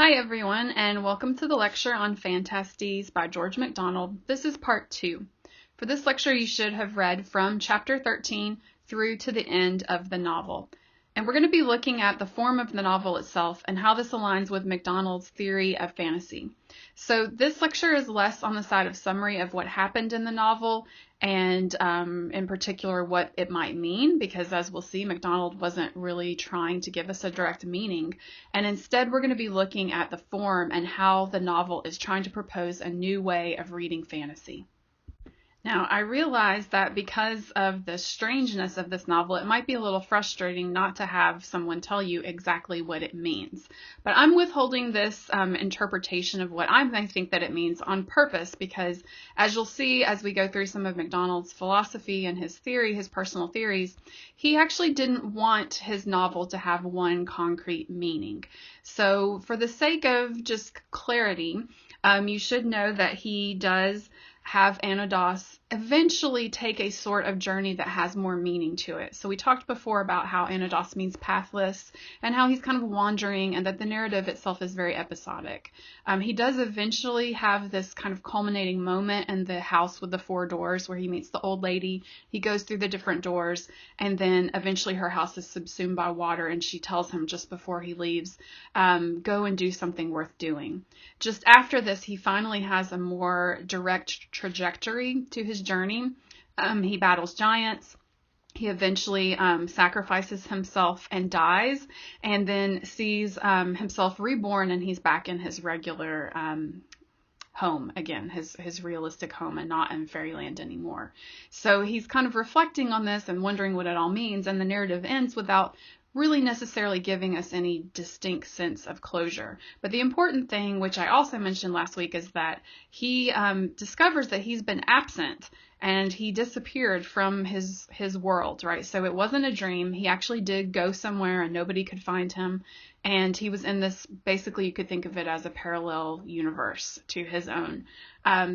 Hi everyone, and welcome to the lecture on Phantastes by George MacDonald. This is part 2. For this lecture, you should have read from chapter 13 through to the end of the novel. And we're going to be looking at the form of the novel itself and how this aligns with MacDonald's theory of fantasy. So this lecture is less on the side of summary of what happened in the novel and in particular what it might mean, because as we'll see, MacDonald wasn't really trying to give us a direct meaning. And instead, we're going to be looking at the form and how the novel is trying to propose a new way of reading fantasy. Now, I realize that because of the strangeness of this novel, it might be a little frustrating not to have someone tell you exactly what it means. But I'm withholding this interpretation of what I think that it means on purpose because, as you'll see as we go through some of MacDonald's philosophy and his theory, his personal theories, he actually didn't want his novel to have one concrete meaning. So for the sake of just clarity, you should know that he does have Anados eventually take a sort of journey that has more meaning to it. So we talked before about how Anados means pathless and how he's kind of wandering and that the narrative itself is very episodic. He does eventually have this kind of culminating moment in the house with the 4 doors where he meets the old lady. He goes through the different doors and then eventually her house is subsumed by water and she tells him just before he leaves, go and do something worth doing. Just after this, he finally has a more direct trajectory to his journey. He battles giants. He eventually sacrifices himself and dies, and then sees himself reborn, and he's back in his regular home again, his realistic home, and not in fairyland anymore. So he's kind of reflecting on this and wondering what it all means, and the narrative ends without really necessarily giving us any distinct sense of closure. But the important thing, which I also mentioned last week, is that he discovers that he's been absent and he disappeared from his world, right? So it wasn't a dream. He actually did go somewhere and nobody could find him. And he was in this, basically you could think of it as a parallel universe to his own.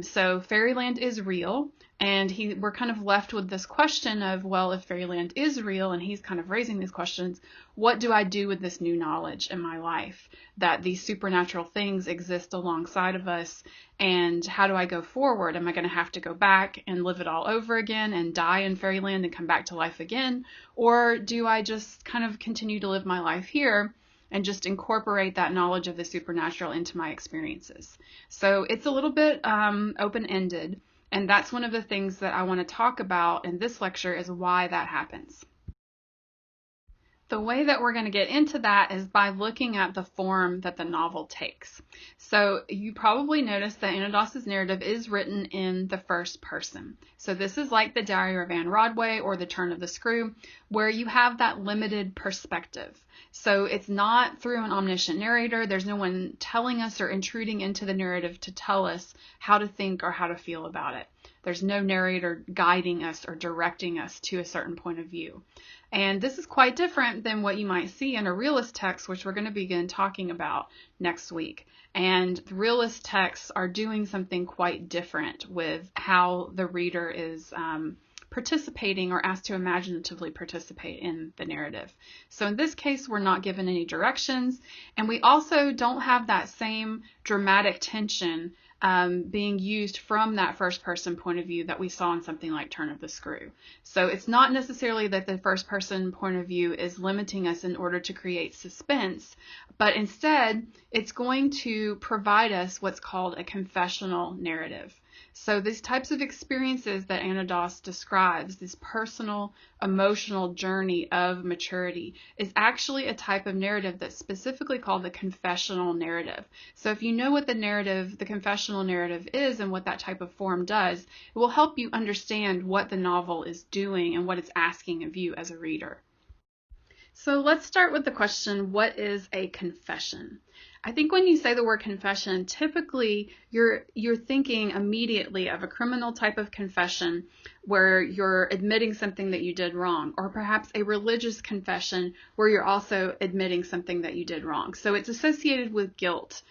So fairyland is real. And we're kind of left with this question of, well, if fairyland is real, and he's kind of raising these questions, what do I do with this new knowledge in my life that these supernatural things exist alongside of us? And how do I go forward? Am I going to have to go back and live it all over again and die in fairyland and come back to life again? Or do I just kind of continue to live my life here and just incorporate that knowledge of the supernatural into my experiences? So it's a little bit open-ended. And that's one of the things that I want to talk about in this lecture is why that happens. The way that we're going to get into that is by looking at the form that the novel takes. So you probably noticed that Anados' narrative is written in the first person. So this is like the Diary of Anne Rodway or the Turn of the Screw, where you have that limited perspective. So it's not through an omniscient narrator. There's no one telling us or intruding into the narrative to tell us how to think or how to feel about it. There's no narrator guiding us or directing us to a certain point of view. And this is quite different than what you might see in a realist text, which we're going to begin talking about next week. And the realist texts are doing something quite different with how the reader is participating or asked to imaginatively participate in the narrative. So in this case, we're not given any directions, and we also don't have that same dramatic tension being used from that first person point of view that we saw in something like Turn of the Screw. So it's not necessarily that the first person point of view is limiting us in order to create suspense, but instead it's going to provide us what's called a confessional narrative. So these types of experiences that Anados describes, this personal, emotional journey of maturity, is actually a type of narrative that's specifically called the confessional narrative. So if you know what the confessional narrative is and what that type of form does, it will help you understand what the novel is doing and what it's asking of you as a reader. So let's start with the question, what is a confession? I think when you say the word confession, typically you're thinking immediately of a criminal type of confession where you're admitting something that you did wrong, or perhaps a religious confession where you're also admitting something that you did wrong. So it's associated with guilt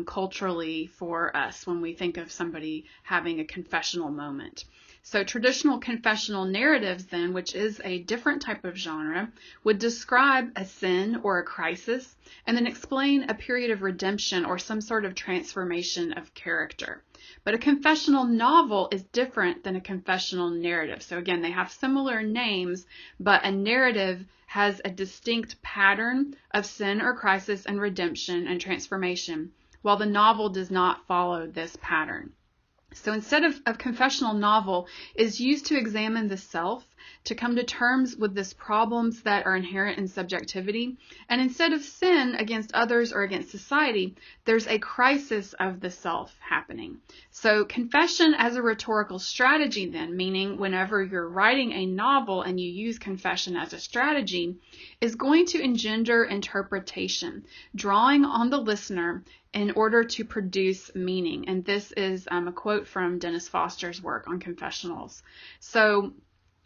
culturally for us when we think of somebody having a confessional moment. So traditional confessional narratives then, which is a different type of genre, would describe a sin or a crisis and then explain a period of redemption or some sort of transformation of character. But a confessional novel is different than a confessional narrative. So again, they have similar names, but a narrative has a distinct pattern of sin or crisis and redemption and transformation, while the novel does not follow this pattern. So instead of confessional novel is used to examine the self, to come to terms with these problems that are inherent in subjectivity. And instead of sin against others or against society, there's a crisis of the self happening. So confession as a rhetorical strategy then, meaning whenever you're writing a novel and you use confession as a strategy, is going to engender interpretation, drawing on the listener in order to produce meaning. And this is a quote from Dennis Foster's work on confessionals. So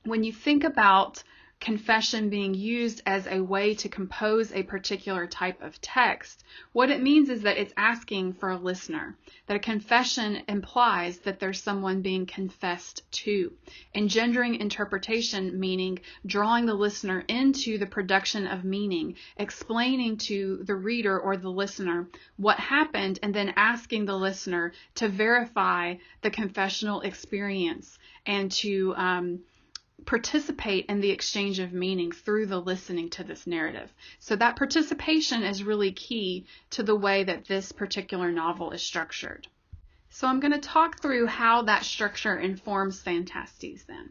when you think about confession being used as a way to compose a particular type of text, what it means is that it's asking for a listener, that a confession implies that there's someone being confessed to. Engendering interpretation, meaning drawing the listener into the production of meaning, explaining to the reader or the listener what happened, and then asking the listener to verify the confessional experience and to participate in the exchange of meaning through the listening to this narrative. So that participation is really key to the way that this particular novel is structured. So I'm going to talk through how that structure informs Phantastes then.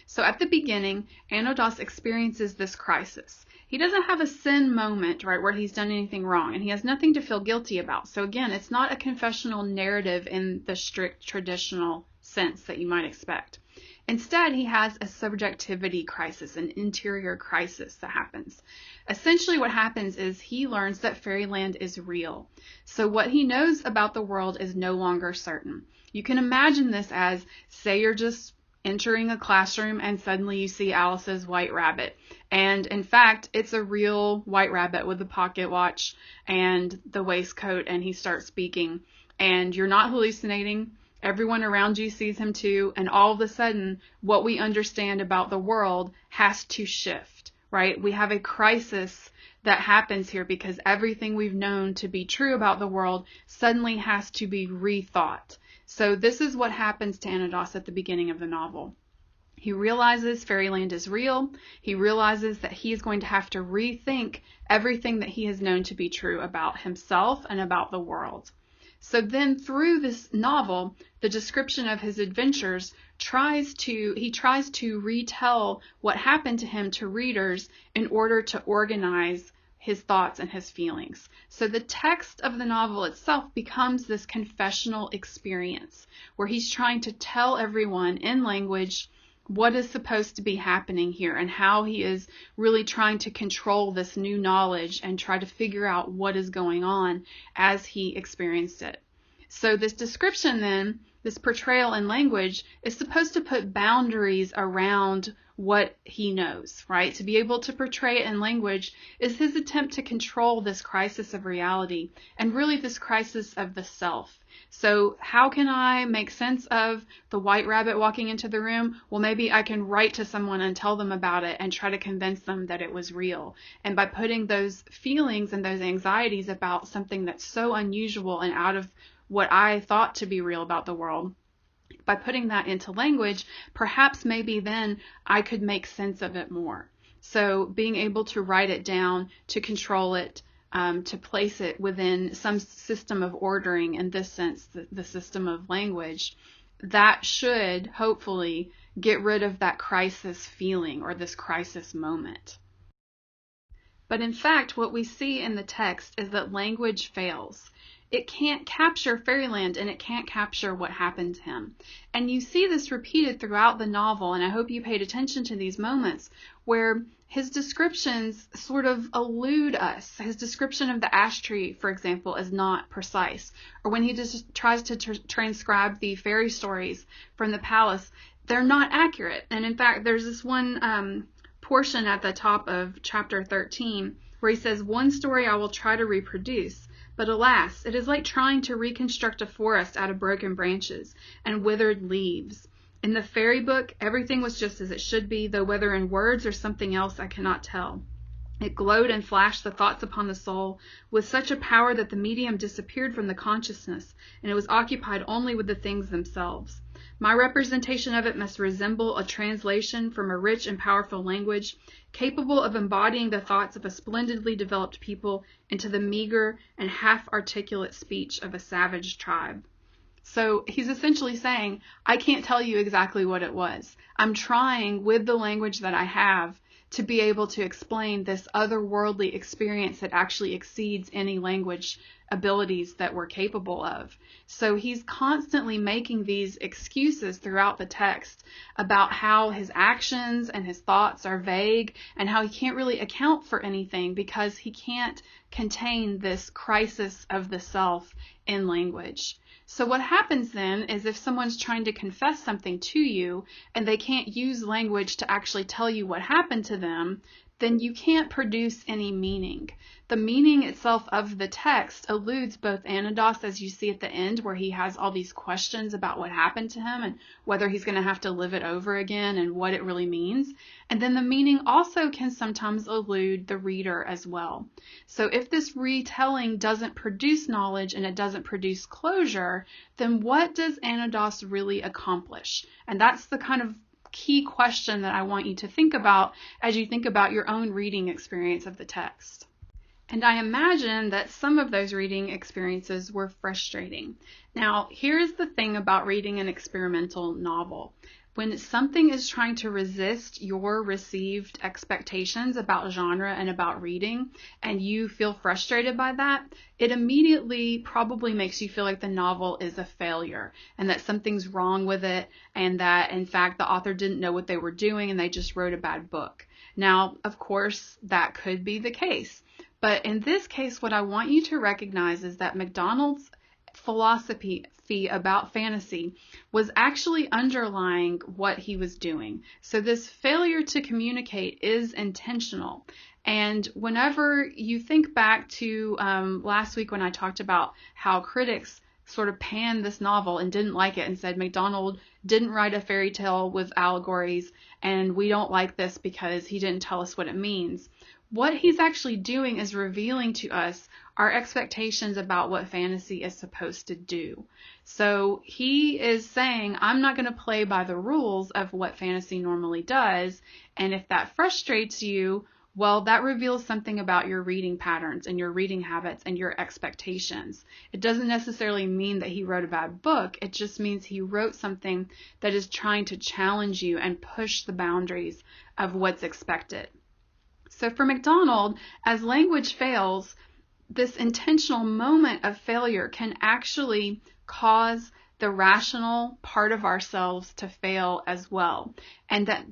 So at the beginning, Anodos experiences this crisis. He doesn't have a sin moment, right, where he's done anything wrong, and he has nothing to feel guilty about. So again, it's not a confessional narrative in the strict traditional sense that you might expect. Instead, he has a subjectivity crisis, an interior crisis that happens. Essentially what happens is he learns that fairyland is real. So what he knows about the world is no longer certain. You can imagine this as, say you're just entering a classroom and suddenly you see Alice's white rabbit. And in fact, it's a real white rabbit with a pocket watch and the waistcoat, and he starts speaking. And you're not hallucinating. Everyone around you sees him too, and all of a sudden, what we understand about the world has to shift, right? We have a crisis that happens here because everything we've known to be true about the world suddenly has to be rethought. So this is what happens to Anodos at the beginning of the novel. He realizes fairyland is real. He realizes that he is going to have to rethink everything that he has known to be true about himself and about the world. So then through this novel, the description of his adventures he tries to retell what happened to him to readers in order to organize his thoughts and his feelings. So the text of the novel itself becomes this confessional experience where he's trying to tell everyone in language what is supposed to be happening here and how he is really trying to control this new knowledge and try to figure out what is going on as he experienced it. So this description then, this portrayal in language, is supposed to put boundaries around what he knows, right? To be able to portray it in language is his attempt to control this crisis of reality and really this crisis of the self. So how can I make sense of the white rabbit walking into the room? Well, maybe I can write to someone and tell them about it and try to convince them that it was real. And by putting those feelings and those anxieties about something that's so unusual and out of what I thought to be real about the world, by putting that into language, perhaps maybe then I could make sense of it more. So being able to write it down, to control it, to place it within some system of ordering, in this sense, the system of language, that should hopefully get rid of that crisis feeling or this crisis moment. But in fact, what we see in the text is that language fails. It can't capture fairyland and it can't capture what happened to him. And you see this repeated throughout the novel, and I hope you paid attention to these moments where his descriptions sort of elude us. His description of the ash tree, for example, is not precise. Or when he just tries to transcribe the fairy stories from the palace, they're not accurate. And in fact, there's this one portion at the top of chapter 13 where he says, "One story I will try to reproduce. But alas, it is like trying to reconstruct a forest out of broken branches and withered leaves. In the fairy book, everything was just as it should be, though whether in words or something else I cannot tell. It glowed and flashed the thoughts upon the soul with such a power that the medium disappeared from the consciousness, and it was occupied only with the things themselves. My representation of it must resemble a translation from a rich and powerful language, capable of embodying the thoughts of a splendidly developed people into the meager and half-articulate speech of a savage tribe. So he's essentially saying, I can't tell you exactly what it was. I'm trying with the language that I have to be able to explain this otherworldly experience that actually exceeds any language abilities that we're capable of. So he's constantly making these excuses throughout the text about how his actions and his thoughts are vague and how he can't really account for anything because he can't contain this crisis of the self in language. So what happens then is if someone's trying to confess something to you and they can't use language to actually tell you what happened to them, then you can't produce any meaning. The meaning itself of the text eludes both Anados, as you see at the end, where he has all these questions about what happened to him and whether he's going to have to live it over again and what it really means. And then the meaning also can sometimes elude the reader as well. So if this retelling doesn't produce knowledge and it doesn't produce closure, then what does Anados really accomplish? And that's the kind of key question that I want you to think about as you think about your own reading experience of the text. And I imagine that some of those reading experiences were frustrating. Now, here's the thing about reading an experimental novel. When something is trying to resist your received expectations about genre and about reading, and you feel frustrated by that, it immediately probably makes you feel like the novel is a failure and that something's wrong with it and that, in fact, the author didn't know what they were doing and they just wrote a bad book. Now, of course, that could be the case. But in this case, what I want you to recognize is that MacDonald's philosophy about fantasy was actually underlying what he was doing. So this failure to communicate is intentional. And whenever you think back to last week when I talked about how critics sort of panned this novel and didn't like it and said MacDonald didn't write a fairy tale with allegories and we don't like this because he didn't tell us what it means. What he's actually doing is revealing to us our expectations about what fantasy is supposed to do. So he is saying, I'm not going to play by the rules of what fantasy normally does. And if that frustrates you, well, that reveals something about your reading patterns and your reading habits and your expectations. It doesn't necessarily mean that he wrote a bad book. It just means he wrote something that is trying to challenge you and push the boundaries of what's expected. So for MacDonald, as language fails, this intentional moment of failure can actually cause the rational part of ourselves to fail as well. And that,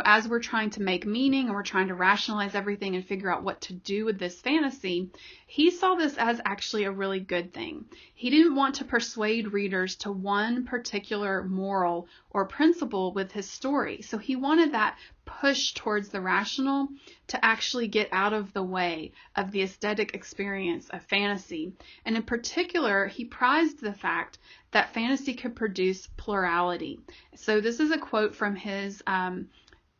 as we're trying to make meaning and we're trying to rationalize everything and figure out what to do with this fantasy, he saw this as actually a really good thing. He didn't want to persuade readers to one particular moral or principle with his story. So he wanted that push towards the rational to actually get out of the way of the aesthetic experience of fantasy. And in particular, he prized the fact that fantasy could produce plurality. So this is a quote from his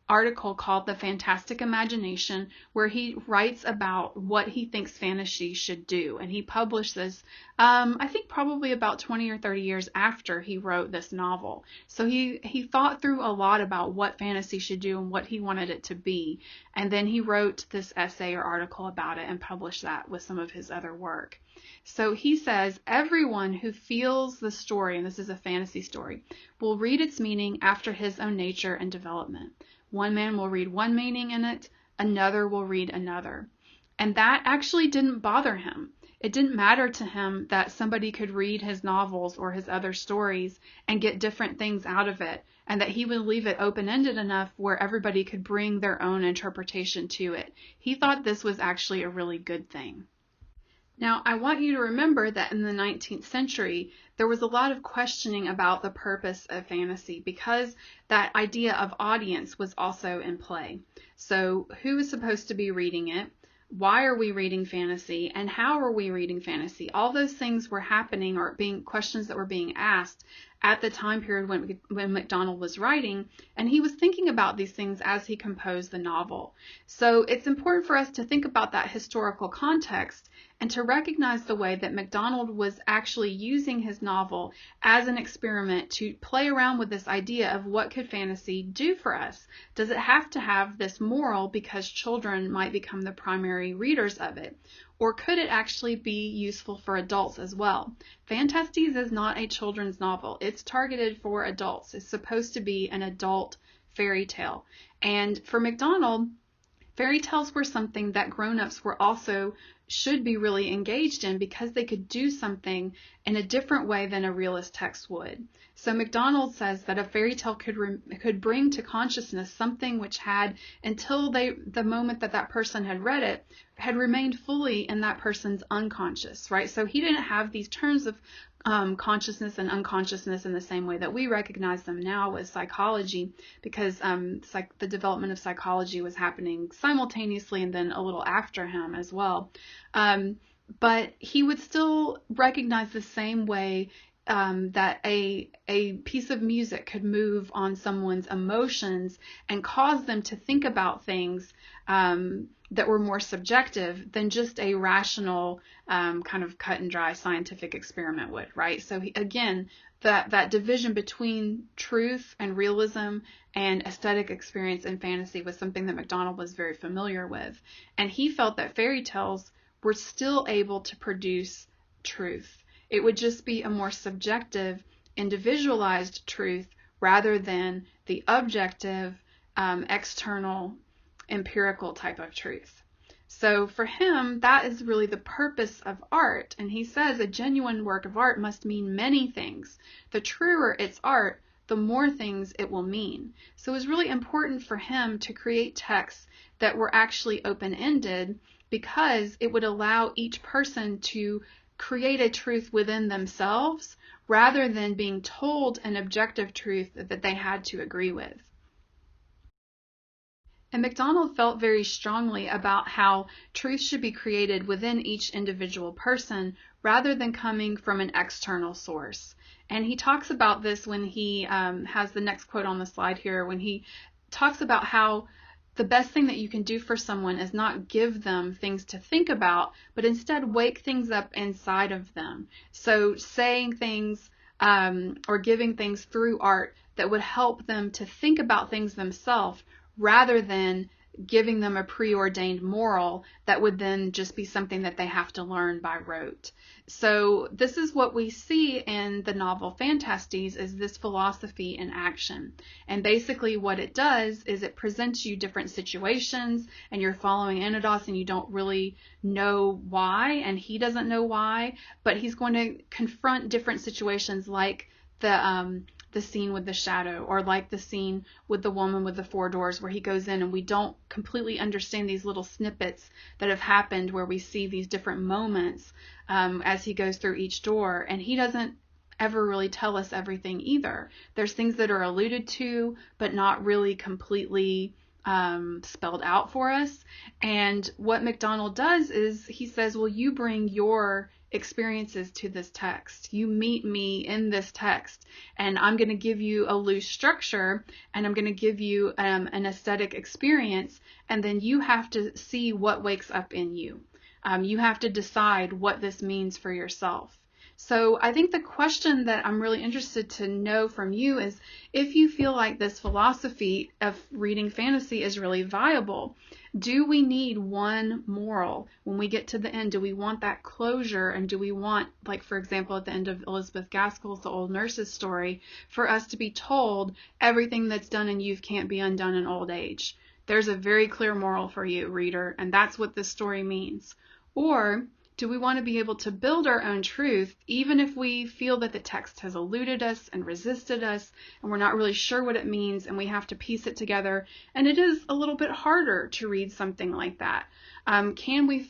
article called The Fantastic Imagination, where he writes about what he thinks fantasy should do. And he published this, I think probably about 20 or 30 years after he wrote this novel. So he thought through a lot about what fantasy should do and what he wanted it to be. And then he wrote this essay or article about it and published that with some of his other work. So he says, everyone who feels the story, and this is a fantasy story, will read its meaning after his own nature and development. One man will read one meaning in it, another will read another. And that actually didn't bother him. It didn't matter to him that somebody could read his novels or his other stories and get different things out of it, and that he would leave it open-ended enough where everybody could bring their own interpretation to it. He thought this was actually a really good thing. Now, I want you to remember that in the 19th century, there was a lot of questioning about the purpose of fantasy because that idea of audience was also in play. So who is supposed to be reading it? Why are we reading fantasy? And how are we reading fantasy? All those things were happening or being questions that were being asked at the time period when MacDonald was writing, and he was thinking about these things as he composed the novel. So it's important for us to think about that historical context and to recognize the way that MacDonald was actually using his novel as an experiment to play around with this idea of what could fantasy do for us. Does it have to have this moral because children might become the primary readers of it? Or could it actually be useful for adults as well? Phantastes is not a children's novel. It's targeted for adults. It's supposed to be an adult fairy tale. And for MacDonald, fairy tales were something that grown-ups were also should be really engaged in because they could do something in a different way than a realist text would. So MacDonald says that a fairy tale could bring to consciousness something which had, until the moment that person had read it, had remained fully in that person's unconscious, right? So he didn't have these terms of consciousness and unconsciousness in the same way that we recognize them now with psychology, because the development of psychology was happening simultaneously and then a little after him as well. But he would still recognize the same way that a piece of music could move on someone's emotions and cause them to think about things that were more subjective than just a rational kind of cut and dry scientific experiment would, right? So again, that division between truth and realism and aesthetic experience in fantasy was something that MacDonald was very familiar with. And he felt that fairy tales were still able to produce truth. It would just be a more subjective, individualized truth rather than the objective, external, empirical type of truth. So for him, that is really the purpose of art. And he says a genuine work of art must mean many things. The truer its art, the more things it will mean. So it was really important for him to create texts that were actually open-ended, because it would allow each person to create a truth within themselves rather than being told an objective truth that they had to agree with. And MacDonald felt very strongly about how truth should be created within each individual person rather than coming from an external source. And he talks about this when he has the next quote on the slide here, when he talks about how the best thing that you can do for someone is not give them things to think about, but instead wake things up inside of them. So saying things or giving things through art that would help them to think about things themselves rather than giving them a preordained moral that would then just be something that they have to learn by rote. So this is what we see in the novel Phantastes, is this philosophy in action. And basically what it does is it presents you different situations, and you're following Anados and you don't really know why, and he doesn't know why, but he's going to confront different situations like the scene with the shadow, or like the scene with the woman with the 4 doors, where he goes in and we don't completely understand these little snippets that have happened where we see these different moments as he goes through each door, and he doesn't ever really tell us everything either. There's things that are alluded to but not really completely spelled out for us. And what MacDonald does is he says, well, you bring your experiences to this text. You meet me in this text, and I'm going to give you a loose structure, and I'm going to give you an aesthetic experience, and then you have to see what wakes up in you. You have to decide what this means for yourself. So I think the question that I'm really interested to know from you is if you feel like this philosophy of reading fantasy is really viable. Do we need one moral when we get to the end? Do we want that closure? And do we want, like, for example, at the end of Elizabeth Gaskell's The Old Nurse's Story, for us to be told everything that's done in youth can't be undone in old age? There's a very clear moral for you, reader, and that's what this story means. Or do we want to be able to build our own truth, even if we feel that the text has eluded us and resisted us, and we're not really sure what it means, and we have to piece it together, and it is a little bit harder to read something like that? Can we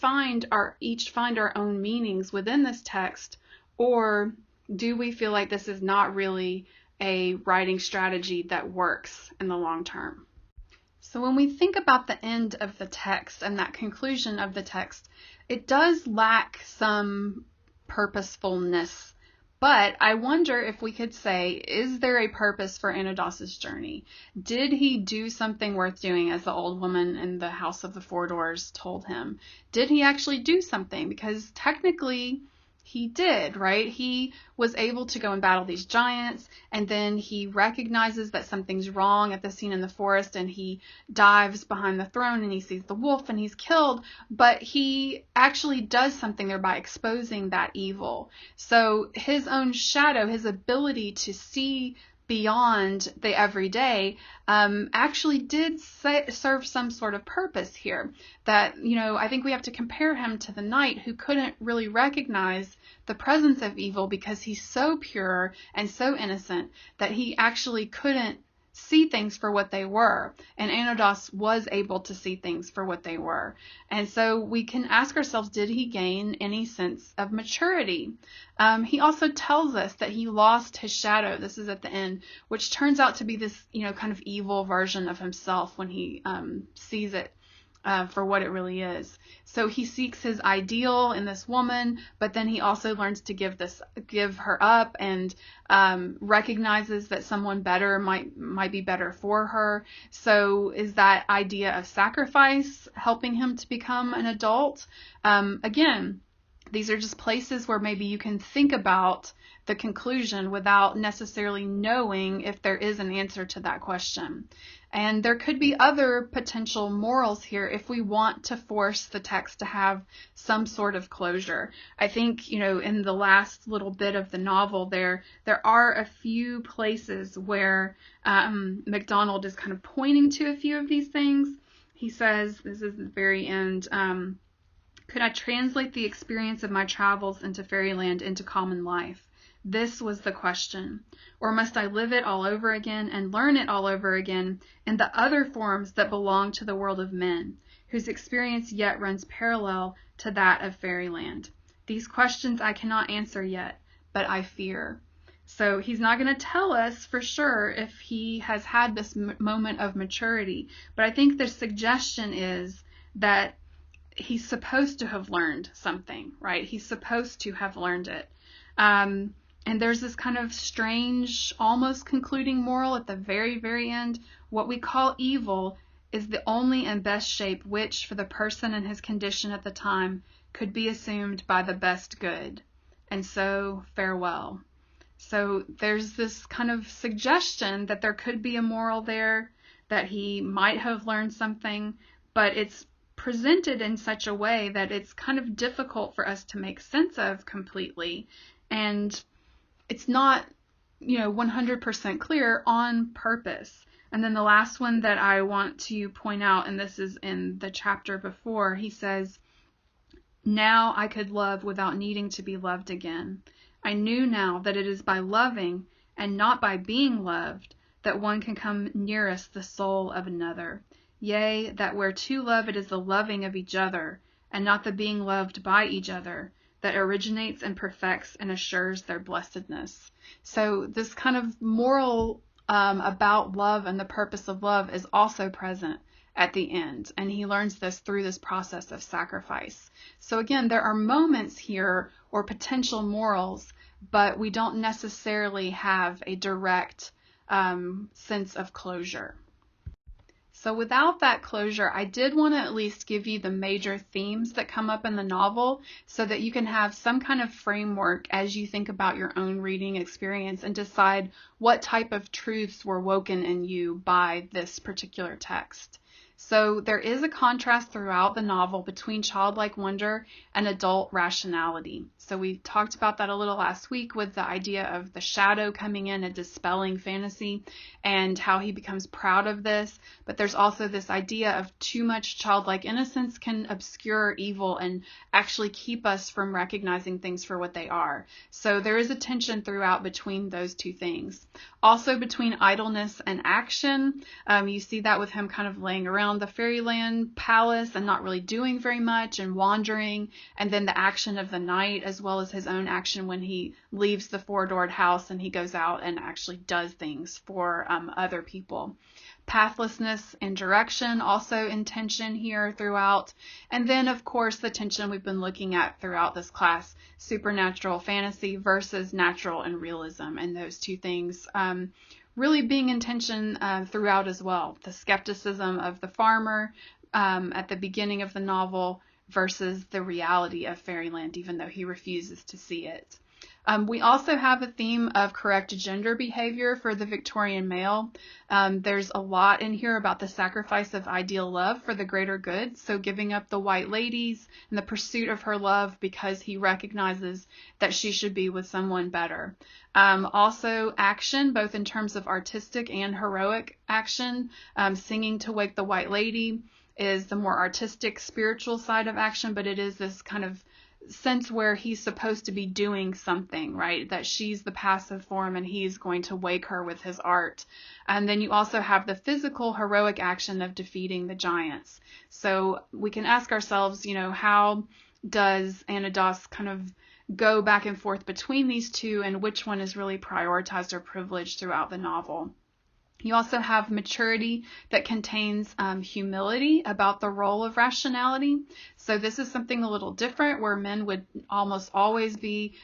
each find our own meanings within this text, or do we feel like this is not really a writing strategy that works in the long term? So when we think about the end of the text and that conclusion of the text, it does lack some purposefulness But I wonder if we could say, is there a purpose for Anodos's journey? Did he do something worth doing, as the old woman in the House of the Four Doors told him? Did he actually do something? Because technically he did, right? He was able to go and battle these giants, and then he recognizes that something's wrong at the scene in the forest, and he dives behind the throne and he sees the wolf and he's killed, but he actually does something there by exposing that evil. So his own shadow, his ability to see beyond the everyday, actually did serve some sort of purpose here. That, I think we have to compare him to the knight who couldn't really recognize the presence of evil because he's so pure and so innocent that he actually couldn't see things for what they were. And Anodos was able to see things for what they were. And so we can ask ourselves, did he gain any sense of maturity? He also tells us that he lost his shadow. This is at the end, which turns out to be this, kind of evil version of himself when he sees it for what it really is. So he seeks his ideal in this woman, but then he also learns to give her up, and recognizes that someone better might be better for her. So is that idea of sacrifice helping him to become an adult? Again, these are just places where maybe you can think about the conclusion without necessarily knowing if there is an answer to that question. And there could be other potential morals here if we want to force the text to have some sort of closure. I think, in the last little bit of the novel there are a few places where MacDonald is kind of pointing to a few of these things. He says, this is the very end, could I translate the experience of my travels into fairyland into common life? This was the question. Or must I live it all over again and learn it all over again in the other forms that belong to the world of men, whose experience yet runs parallel to that of fairyland? These questions I cannot answer yet, but I fear. So he's not going to tell us for sure if he has had this moment of maturity, but I think the suggestion is that he's supposed to have learned something, right? He's supposed to have learned it. And there's this kind of strange, almost concluding moral at the very, very end. What we call evil is the only and best shape which, for the person and his condition at the time, could be assumed by the best good. And so, farewell. So there's this kind of suggestion that there could be a moral there, that he might have learned something, but it's presented in such a way that it's kind of difficult for us to make sense of completely. And it's not, 100% clear on purpose. And then the last one that I want to point out, and this is in the chapter before, he says, now I could love without needing to be loved again. I knew now that it is by loving and not by being loved that one can come nearest the soul of another. Yea, that where two love, it is the loving of each other, and not the being loved by each other, that originates and perfects and assures their blessedness. So this kind of moral about love and the purpose of love is also present at the end, and he learns this through this process of sacrifice. So again, there are moments here or potential morals, but we don't necessarily have a direct sense of closure. So without that closure, I did want to at least give you the major themes that come up in the novel so that you can have some kind of framework as you think about your own reading experience and decide what type of truths were woken in you by this particular text. So there is a contrast throughout the novel between childlike wonder and adult rationality. So we talked about that a little last week with the idea of the shadow coming in and dispelling fantasy and how he becomes proud of this. But there's also this idea of too much childlike innocence can obscure evil and actually keep us from recognizing things for what they are. So there is a tension throughout between those two things. Also between idleness and action, you see that with him kind of laying around around the fairyland palace and not really doing very much and wandering, and then the action of the night, as well as his own action when he leaves the four-doored house and he goes out and actually does things for other people. Pathlessness and direction also in tension here throughout. And then, of course, the tension we've been looking at throughout this class, supernatural fantasy versus natural and realism, and those two things really being in tension throughout as well. The skepticism of the farmer at the beginning of the novel versus the reality of fairyland, even though he refuses to see it. We also have a theme of correct gender behavior for the Victorian male. There's a lot in here about the sacrifice of ideal love for the greater good. So giving up the white ladies and the pursuit of her love because he recognizes that she should be with someone better. Also action, both in terms of artistic and heroic action. Singing to wake the white lady is the more artistic, spiritual side of action, but it is this kind of sense where he's supposed to be doing something, right? That she's the passive form and he's going to wake her with his art. And then you also have the physical heroic action of defeating the giants. So we can ask ourselves, how does Anados kind of go back and forth between these two, and which one is really prioritized or privileged throughout the novel? You also have maturity that contains humility about the role of rationality. So this is something a little different, where men would almost always be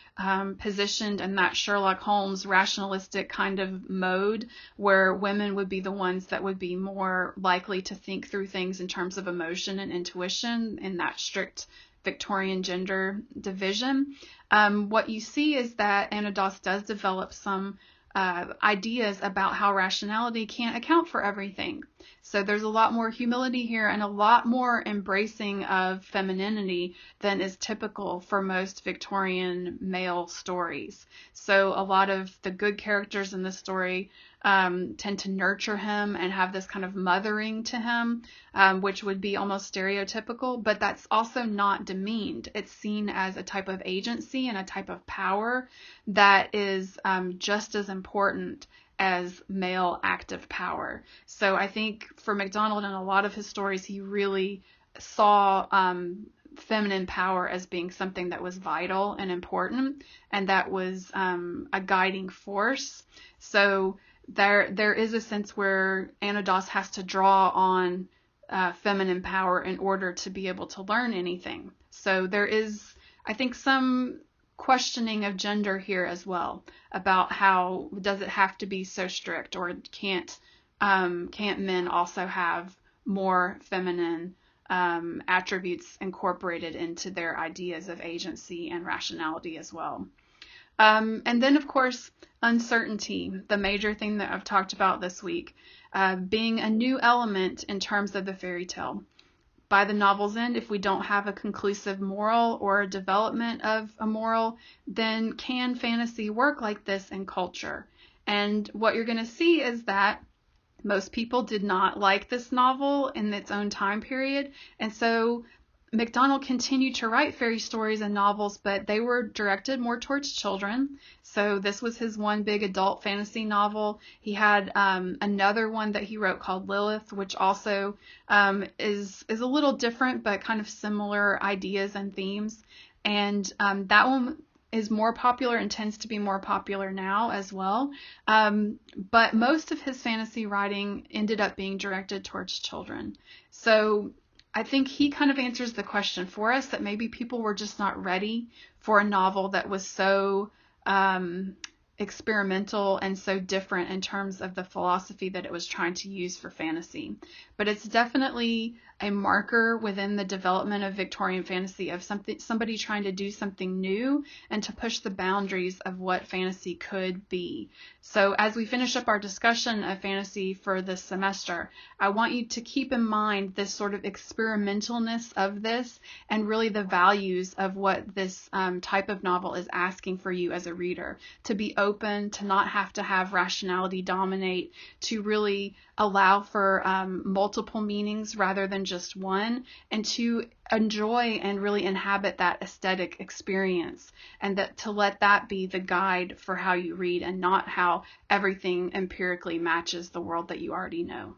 positioned in that Sherlock Holmes rationalistic kind of mode, where women would be the ones that would be more likely to think through things in terms of emotion and intuition in that strict Victorian gender division. What you see is that Anados does develop some ideas about how rationality can't account for everything. So there's a lot more humility here and a lot more embracing of femininity than is typical for most Victorian male stories. So a lot of the good characters in the story tend to nurture him and have this kind of mothering to him, which would be almost stereotypical, but that's also not demeaned. It's seen as a type of agency and a type of power that is just as important as male active power. So I think for MacDonald, in a lot of his stories, he really saw feminine power as being something that was vital and important, and that was a guiding force. So there is a sense where Anados has to draw on feminine power in order to be able to learn anything. So there is, I think, some questioning of gender here as well, about how does it have to be so strict, or can't men also have more feminine attributes incorporated into their ideas of agency and rationality as well. And then, of course, uncertainty, the major thing that I've talked about this week, being a new element in terms of the fairy tale. By the novel's end, if we don't have a conclusive moral or a development of a moral, then can fantasy work like this in culture? And what you're going to see is that most people did not like this novel in its own time period, and so MacDonald continued to write fairy stories and novels, but they were directed more towards children. So this was his one big adult fantasy novel. He had another one that he wrote called Lilith, which also is a little different, but kind of similar ideas and themes. And that one is more popular and tends to be more popular now as well. But most of his fantasy writing ended up being directed towards children. So I think he kind of answers the question for us that maybe people were just not ready for a novel that was so experimental and so different in terms of the philosophy that it was trying to use for fantasy. But it's definitely a marker within the development of Victorian fantasy of somebody trying to do something new and to push the boundaries of what fantasy could be. So as we finish up our discussion of fantasy for this semester, I want you to keep in mind this sort of experimentalness of this and really the values of what this type of novel is asking for you as a reader, to be open, to not have to have rationality dominate, to really allow for multiple meanings rather than just one, and to enjoy and really inhabit that aesthetic experience, and that to let that be the guide for how you read and not how everything empirically matches the world that you already know.